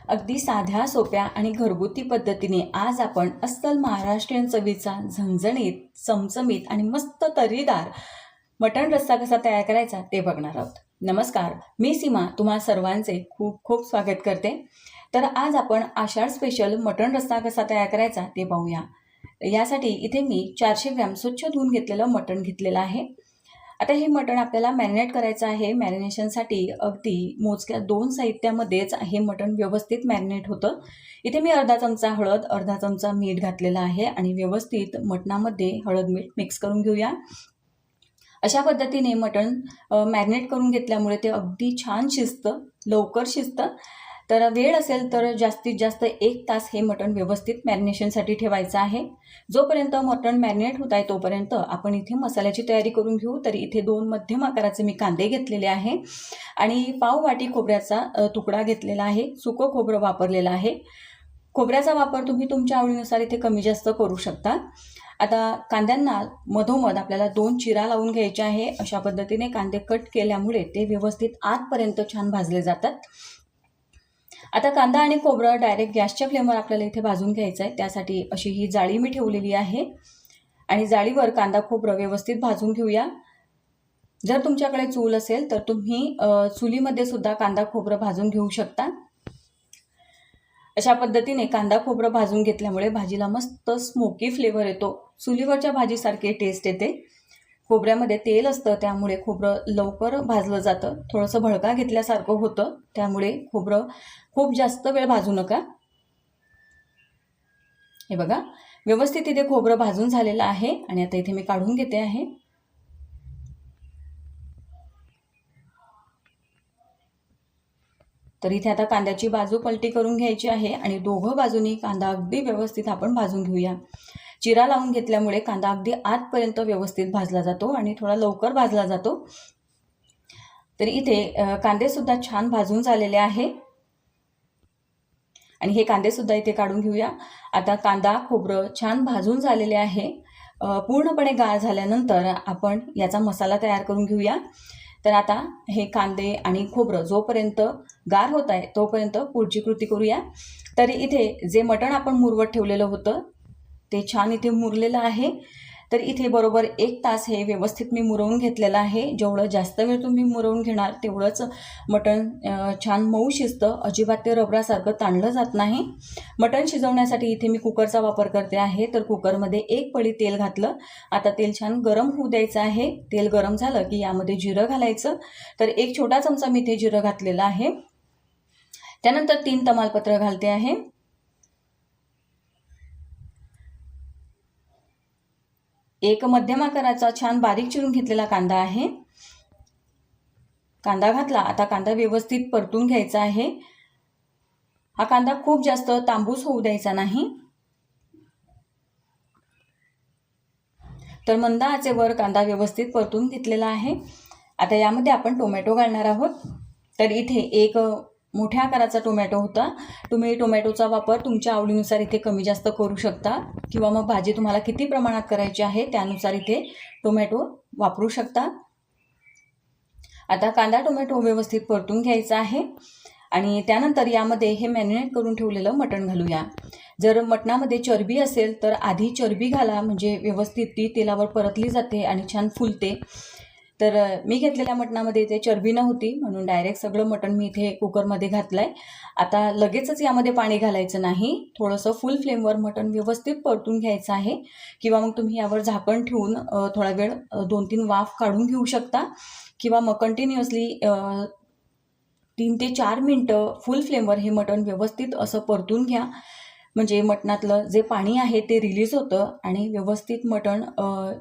अगदी साध्या सोप्या आणि घरगुती पद्धतीने आज आपण अस्सल महाराष्ट्रीयन चवीचा झणझणीत, चमचमीत आणि मस्त तर्रीदार मटण रस्सा कसा तयार करायचा ते बघणार आहोत. नमस्कार, मी सीमा तुम्हा सर्वांचे खूप खूप स्वागत करते. तर आज आपण आषाढ स्पेशल मटण रस्सा कसा तयार करायचा ते पाहूया. यासाठी इथे मी 400 ग्रॅम स्वच्छ धुवून घेतलेलं मटण घेतलेलं आहे. आता हे मटण आपल्याला मॅरिनेट करायचं आहे. मॅरिनेशनसाठी अगदी मोजक्या 2 साहित्यामध्येच हे मटण व्यवस्थित मॅरिनेट होतं. इथे मी अर्धा चमचा हळद, अर्धा चमचा मीठ घातलेला आहे आणि व्यवस्थित मटणामध्ये हळद मीठ मिक्स करून घेऊया. अशा पद्धतीने मटण मॅरिनेट करून घेतल्यामुळे ते अगदी छान शिजतं, लवकर शिजतं. तर वेळ असेल तर जास्तीत जास्त 1 तास हे मटण व्यवस्थित मॅरिनेशनसाठी ठेवायचं आहे. जोपर्यंत मटण मॅरिनेट होत आहे तोपर्यंत आपण इथे मसाल्याची तयारी करून घेऊ. तर इथे 2 मध्यम आकाराचे मी कांदे घेतलेले आहे आणि पाव वाटी खोबऱ्याचा तुकडा घेतलेला आहे. सुकं खोबरं वापरलेलं आहे. खोबऱ्याचा वापर तुम्ही तुमच्या आवडीनुसार इथे कमी जास्त करू शकता. आता कांद्यांना मधोमध आपल्याला 2 चिरा लावून घ्यायचे आहे. अशा पद्धतीने कांदे कट केल्यामुळे ते व्यवस्थित आतपर्यंत छान भाजले जातात. आता कांदा आणि खोबरं डायरेक्ट गॅसच्या फ्लेमवर आपल्याला इथे भाजून घ्यायचं आहे. त्यासाठी अशी ही जाळी मी ठेवलेली आहे आणि जाळीवर कांदा खोबरं व्यवस्थित भाजून घेऊया. जर तुमच्याकडे चूल असेल तर तुम्ही चुलीमध्ये सुद्धा कांदा खोबरं भाजून घेऊ शकता. अशा पद्धतीने कांदा खोबरं भाजून घेतल्यामुळे भाजीला मस्त स्मोकी फ्लेवर येतो. चुलीवरच्या भाजीसारखी टेस्ट येते. खोबऱ्यामध्ये तेल असतं त्यामुळे खोबरं लवकर भाजलं जातं. थोडंसं भडका घेतल्यासारखं होतं, त्यामुळे खोबरं खूप जास्त वेळ भाजू नका. हे बघा, व्यवस्थित इथे खोबरं भाजून झालेलं आहे आणि आता इथे मी काढून घेते आहे. तर इथे आता कांद्याची बाजू पलटी करून घ्यायची आहे आणि दोघं बाजूनी कांदा अगदी व्यवस्थित आपण भाजून घेऊया. चिरा लावून घेतल्यामुळे कांदा अगदी आतपर्यंत व्यवस्थित भाजला जातो आणि थोडा लवकर भाजला जातो. तर इथे कांदेसुद्धा छान भाजून झालेले आहे आणि हे कांदेसुद्धा इथे काढून घेऊया. आता कांदा खोबरं छान भाजून झालेले आहे. पूर्णपणे गार झाल्यानंतर आपण याचा मसाला तयार करून घेऊया. तर आता हे कांदे आणि खोबरं जोपर्यंत गार होत आहे तोपर्यंत पुढची कृती करूया. तर इथे जे मटण आपण मुरवत ठेवलेलं होतं ते छान इथे मुरलेलं आहे. तर इथे बरोबर 1 तास हे व्यवस्थित मी मुरवून घेतलेलं आहे. जेवढं जास्त वेळ तुम्ही मुरवून घेणार तेवढंच मटण छान मऊ शिजतं. अजिबात ते रबरासारखं ताणलं जात नाही. मटण शिजवण्यासाठी इथे मी कुकरचा वापर करते आहे. तर कुकरमध्ये 1 पळी तेल घातलं. आता तेल छान गरम होऊ द्यायचं आहे. तेल गरम झालं की यामध्ये जिरं घालायचं. तर 1 छोटा चमचा मी इथे जिरं घातलेलं आहे. त्यानंतर 3 तमालपत्र घालते आहे. एक मध्यम आकाराचा छान बारीक चिरून घेतलेला कांदा आहे. कांदा घातला. आता कांदा व्यवस्थित परतून घ्यायचा आहे. हा कांदा खूप जास्त तांबूस होऊ द्यायचा नाही. तर मंद आचेवर कांदा व्यवस्थित परतून घेतलेला आहे. आता यामध्ये आपण टोमॅटो घालणार आहोत. तर इथे 1 मोठ्या आकाराचा टोमॅटो होता. तुम्ही टोमॅटोचा वापर तुमच्या आवडीनुसार इथे कमी जास्त करू शकता किंवा मग भाजी तुम्हाला किती प्रमाणात करायची आहे त्यानुसार इथे टोमॅटो वापरू शकता. आता कांदा टोमॅटो व्यवस्थित परतून घ्यायचा आहे आणि त्यानंतर यामध्ये हे मॅरिनेट करून ठेवलेलं मटण घालूया. जर मटणामध्ये चरबी असेल तर आधी चरबी घाला, म्हणजे व्यवस्थित ती तेलावर परतली जाते आणि छान फुलते. तर मी घेतलेल्या मटणामध्ये इथे चरबी नव्हती म्हणून डायरेक्ट सगळं मटण मी इथे कुकरमध्ये घातलं आहे. आता लगेचच यामध्ये पाणी घालायचं नाही. थोडंसं फुल फ्लेमवर मटण व्यवस्थित परतून घ्यायचं आहे किंवा मग तुम्ही यावर झाकण ठेवून थोडा वेळ 2-3 वाफ काढून घेऊ शकता किंवा मग कंटिन्युअसली 3 ते 4 मिनटं फुल फ्लेमवर हे मटण व्यवस्थित असं परतून घ्या. म्हणजे मटणातलं जे पाणी आहे ते रिलीज होतं आणि व्यवस्थित मटण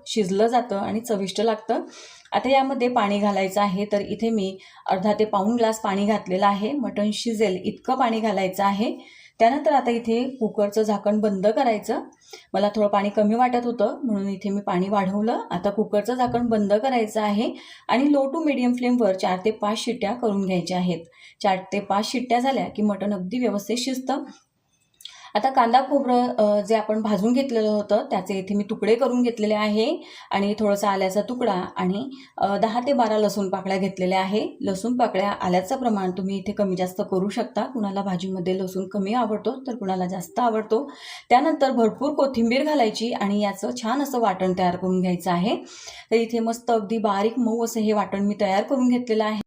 शिजलं जातं आणि चविष्ट लागतं. आता यामध्ये पाणी घालायचं आहे. तर इथे मी अर्धा ते पाऊण ग्लास पाणी घातलेलं आहे. मटण शिजेल इतकं पाणी घालायचं आहे. त्यानंतर आता इथे कुकरचं झाकण बंद करायचं. मला थोडं पाणी कमी वाटत होतं म्हणून इथे मी पाणी वाढवलं. आता कुकरचं झाकण बंद करायचं आहे आणि लो टू मीडियम फ्लेमवर 4 ते 5 शिट्ट्या करून घ्यायच्या आहेत. 4 ते 5 शिट्ट्या झाल्या की मटण अगदी व्यवस्थित शिजतं. आता कांदा खोबरं जे आपण भाजून घेतलेलं होतं त्याचे इथे मी तुकडे करून घेतलेले आहे आणि थोडासा आल्याचा तुकडा आणि 10 ते 12 लसूण पाकळ्या घेतलेल्या आहे. लसूण पाकळ्या आल्याचं प्रमाण तुम्ही इथे कमी जास्त करू शकता. कुणाला भाजीमध्ये लसूण कमी आवडतो तर कुणाला जास्त आवडतो. त्यानंतर भरपूर कोथिंबीर घालायची आणि याचं छान असं वाटण तयार करून घ्यायचं आहे. तर इथे मस्त अगदी बारीक मऊ असं हे वाटण मी तयार करून घेतलेलं आहे.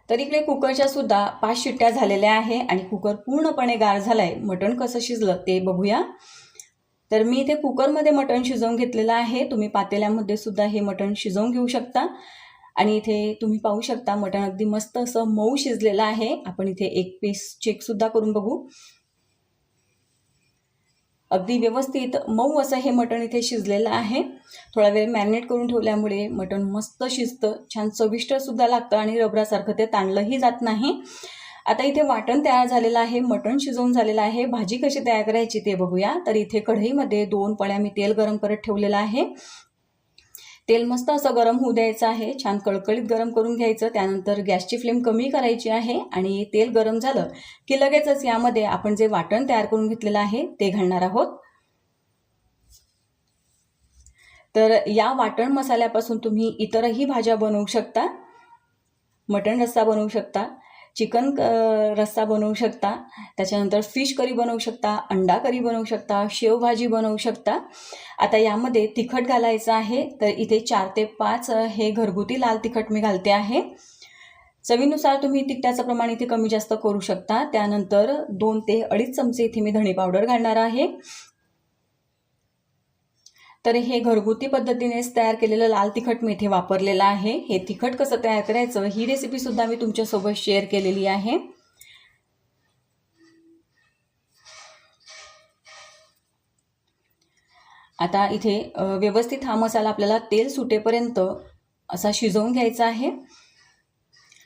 तर इकडे कुकरच्या सुद्धा 5 शिट्ट्या झालेल्या आहे आणि कुकर पूर्णपणे गार झालाय. मटण कसं शिजलं ते बघूया. तर मी इथे कुकरमध्ये मटण शिजवून घेतलेलं आहे. तुम्ही पातेल्यामध्ये सुद्धा हे मटण शिजवून घेऊ शकता. आणि इथे तुम्ही पाहू शकता मटण अगदी मस्त असं मऊ शिजलेलं आहे. आपण इथे एक पीस चेक सुद्धा करून बघू. अगदी व्यवस्थित मऊ असं हे मटण इथे शिजलेलं आहे. थोडा वेळ मॅरिनेट करून ठेवल्यामुळे मटण मस्त शिजतं, छान चविष्ट सुद्धा लागतं आणि रबरासारखं ते ताणलंही जात नाही. आता इथे वाटण तयार झालेलं आहे, मटण शिजवून झालेलं आहे. भाजी कशी तयार करायची ते बघूया. तर इथे कढईमध्ये 2 पळ्या मी तेल गरम करत ठेवलेलं आहे. तेल मस्त असं गरम होऊ द्यायचं आहे, छान कळकळीत गरम करून घ्यायचं. त्यानंतर गॅसची फ्लेम कमी करायची आहे आणि तेल गरम झालं की लगेचच यामध्ये आपण जे वाटण तयार करून घेतलेलं आहे ते घालणार आहोत. तर या वाटण मसाल्यापासून तुम्ही इतरही भाज्या बनवू शकता. मटण रस्सा बनवू शकता, चिकन रस्सा बनवू शकता, त्याच्यानंतर फिश करी बनवू शकता, अंडा करी बनवू शकता, शेवभाजी बनवू शकता. आता यामध्ये तिखट घालायचं आहे. तर इथे 4 ते 5 हे घरगुती लाल तिखट मी घालते आहे. चवीनुसार तुम्ही तिखटाचं प्रमाण इथे कमी जास्त करू शकता. त्यानंतर 2 ते 2.5 चमचे इथे मी धणे पावडर घालणार आहे. तर हे घरगुती पद्धतीनेच तयार केलेलं लाल तिखट मी इथे वापरलेलं आहे. हे तिखट कसं तयार करायचं ही रेसिपी सुद्धा मी तुमच्यासोबत शेअर केलेली आहे. आता इथे व्यवस्थित हा मसाला आपल्याला तेल सुटेपर्यंत असा शिजवून घ्यायचा आहे.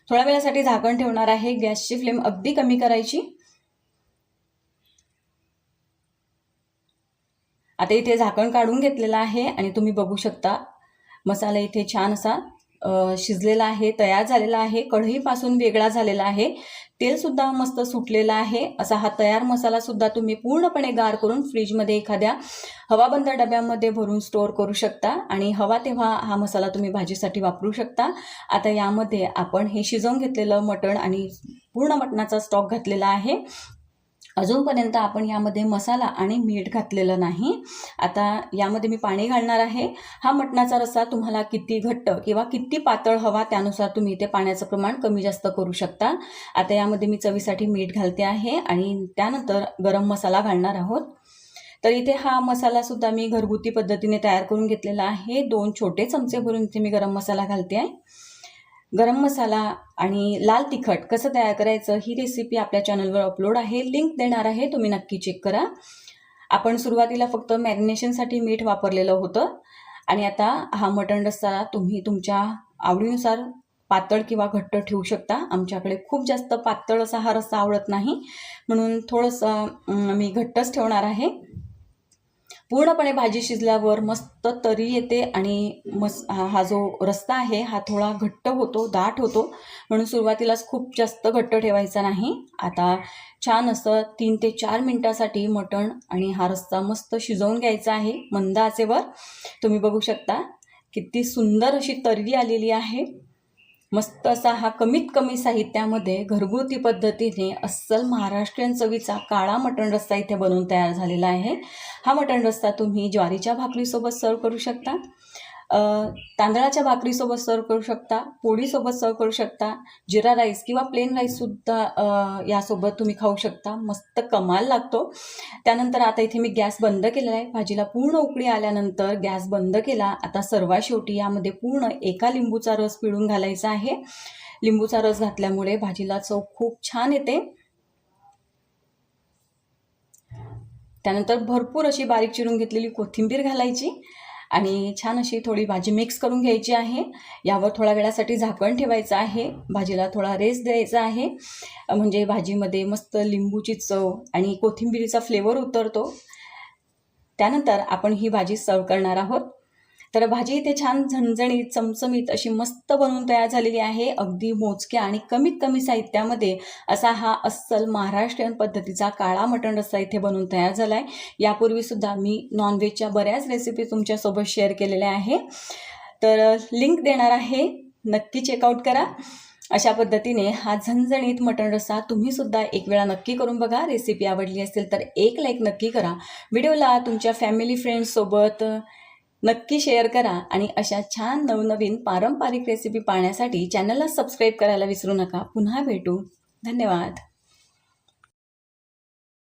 थोड्या वेळासाठी झाकण ठेवणार आहे. गॅसची फ्लेम अगदी कमी करायची. आता इथे झाकण काढून घेतलेलं आहे आणि तुम्ही बघू शकता मसाला इथे छान असा शिजलेला आहे, तयार झालेला आहे, कढईपासून वेगळा झालेला आहे, तेलसुद्धा मस्त सुटलेलं आहे. असा हा तयार मसालासुद्धा तुम्ही पूर्णपणे गार करून फ्रीजमध्ये एखाद्या हवाबंद डब्यामध्ये भरून स्टोअर करू शकता आणि हवा तेव्हा हा मसाला तुम्ही भाजीसाठी वापरू शकता. आता यामध्ये आपण हे शिजवून घेतलेलं मटण आणि पूर्ण मटणाचा स्टॉक घातलेला आहे. अजूनपर्यंत आपण यामध्ये मसाला आणि मीठ घातलेलं नाही. आता यामध्ये मी पाणी घालणार आहे. हा मटणाचा रस्सा तुम्हाला किती घट्ट किंवा किती पातळ हवा त्यानुसार तुम्ही इथे पाण्याचं प्रमाण कमी जास्त करू शकता. आता यामध्ये मी चवीसाठी मीठ घालते आहे आणि त्यानंतर गरम मसाला घालणार आहोत. तर इथे हा मसालासुद्धा मी घरगुती पद्धतीने तयार करून घेतलेला आहे. 2 छोटे चमचे भरून इथे मी गरम मसाला घालते आहे. गरम मसाला आणि लाल तिखट कसं तयार करायचं ही रेसिपी आपल्या चॅनलवर अपलोड आहे, लिंक देणार आहे, तुम्ही नक्की चेक करा. आपण सुरुवातीला फक्त मॅरिनेशनसाठी मीठ वापरलेलं होतं आणि आता हा मटण रस्सा तुम्ही तुमच्या आवडीनुसार पातळ किंवा घट्ट ठेवू शकता. आमच्याकडे खूप जास्त पातळ असा हा रस्सा आवडत नाही, म्हणून थोडंसं मी घट्टच ठेवणार आहे. पूर्णपणे भाजी शिजल्यावर मस्त तरी येते आणि हा जो रस्सा आहे हा थोडा घट्ट होतो, दाट होतो, म्हणून सुरुवातीलाच खूप जास्त घट्ट ठेवायचा नाही. आता छान असं 3 ते 4 मिनिटासाठी मटण आणि हा रस्सा मस्त शिजवून घ्यायचा आहे मंद आचेवर. तुम्ही बघू शकता किती सुंदर अशी तर्री आलेली आहे. मस्त असा हा कमीत कमी साहित्यामध्ये घरगुती पद्धतीने अस्सल महाराष्ट्रीयन चवीचा काळा मटण रस्सा इथे बनवून तयार झालेला आहे. हा मटण रस्सा तुम्ही ज्वारीच्या भाकरीसोबत सर्व करू शकता, तांदळाच्या भाकरीसोबत सर्व करू शकता, पोळीसोबत सर्व करू शकता, जिरा राईस किंवा प्लेन राईससुद्धा यासोबत तुम्ही खाऊ शकता. मस्त कमाल लागतो. त्यानंतर आता इथे मी गॅस बंद केलेला आहे. भाजीला पूर्ण उकळी आल्यानंतर गॅस बंद केला. आता सर्वात शेवटी यामध्ये पूर्ण 1 लिंबूचा रस पिळून घालायचा आहे. लिंबूचा रस घातल्यामुळे भाजीला चव खूप छान येते. त्यानंतर भरपूर अशी बारीक चिरून घेतलेली कोथिंबीर घालायची आणि छान अशी थोडी भाजी मिक्स करून घ्यायची आहे. यावर थोड्या वेळासाठी झाकण ठेवायचं आहे. भाजीला थोडा रेस्ट द्यायचा आहे, म्हणजे भाजीमध्ये मस्त लिंबूची चव आणि कोथिंबीरीचा फ्लेवर उतरतो. त्यानंतर आपण ही भाजी सर्व करणार आहोत. तर भाजी इथे छान झणझणीत चमचमीत अशी मस्त बनवून तयार झालेली आहे. अगदी मोजक्या आणि कमीत कमी साहित्यामध्ये असा हा अस्सल महाराष्ट्रीयन पद्धतीचा काळा मटण रस्सा इथे बनवून तयार झाला आहे. यापूर्वीसुद्धा मी नॉनव्हेजच्या बऱ्याच रेसिपी तुमच्यासोबत शेअर केलेल्या आहे, तर लिंक देणार आहे, नक्की चेकआउट करा. अशा पद्धतीने हा झणझणीत मटण रस्सा तुम्हीसुद्धा एक वेळा नक्की करून बघा. रेसिपी आवडली असेल तर एक लाईक नक्की करा. व्हिडिओला तुमच्या फॅमिली फ्रेंड्ससोबत नक्की शेअर करा आणि अशा छान नवनवीन पारंपरिक रेसिपी पाहण्यासाठी चॅनलला सबस्क्राईब करायला विसरू नका. पुन्हा भेटू. धन्यवाद.